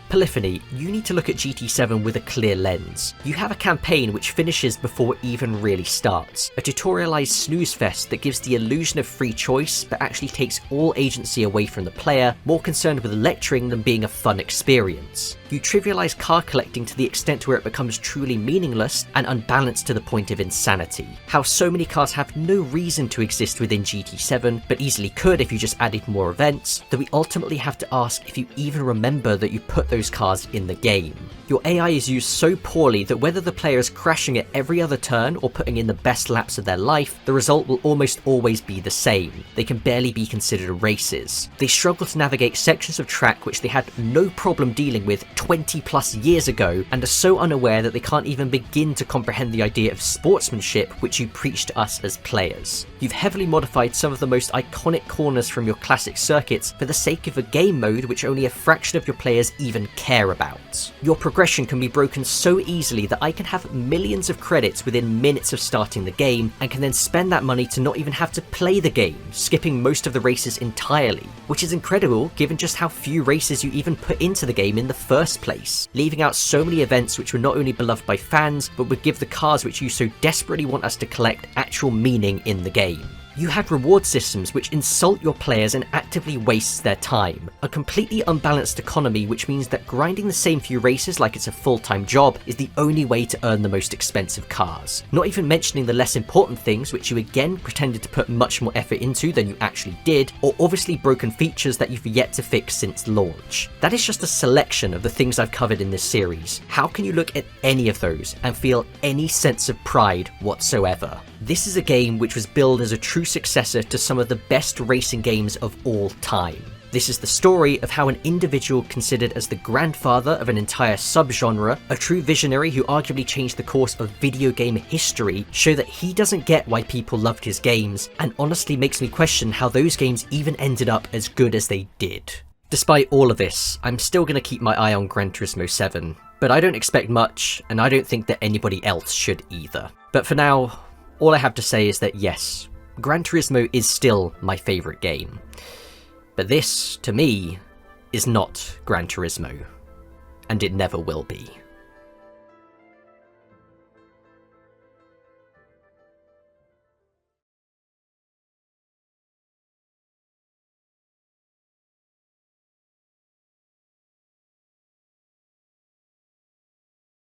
Polyphony, you need to look at GT7 with a clear lens. You have a campaign which finishes before it even really starts, a tutorialized snooze fest that gives the illusion of free choice but actually takes all agency away from the player, more concerned with lecturing than being a fun experience. You trivialize car collecting to the extent where it becomes truly meaningless and unbalanced to the point of insanity. How so many cars have no reason to exist within GT7, but easily could if you just added more events, that we ultimately have to ask if you even remember that you put those cars in the game. Your AI is used so poorly that whether the player is crashing at every other turn or putting in the best laps of their life, the result will almost always be the same. They can barely be considered races. They struggle to navigate sections of track which they had no problem dealing with 20 plus years ago, and are so unaware that they can't even begin to comprehend the idea of sportsmanship which you preach to us as players. You've heavily modified some of the most iconic corners from your classic circuits for the sake of a game mode which only a fraction of your players even care about. Your progression can be broken so easily that I can have millions of credits within minutes of starting the game, and can then spend that money to not even have to play the game, skipping most of the races entirely, which is incredible given just how few races you even put into the game in the first place, leaving out so many events which were not only beloved by fans, but would give the cars which you so desperately want us to collect actual meaning in the game. You had reward systems which insult your players and actively wastes their time. A completely unbalanced economy which means that grinding the same few races like it's a full-time job is the only way to earn the most expensive cars. Not even mentioning the less important things which you again pretended to put much more effort into than you actually did, or obviously broken features that you've yet to fix since launch. That is just a selection of the things I've covered in this series. How can you look at any of those and feel any sense of pride whatsoever? This is a game which was billed as a true successor to some of the best racing games of all time. This is the story of how an individual considered as the grandfather of an entire subgenre, a true visionary who arguably changed the course of video game history, show that he doesn't get why people loved his games, and honestly makes me question how those games even ended up as good as they did. Despite all of this, I'm still going to keep my eye on Gran Turismo 7, but I don't expect much, and I don't think that anybody else should either. But for now, all I have to say is that yes, Gran Turismo is still my favourite game. But this, to me, is not Gran Turismo. And it never will be.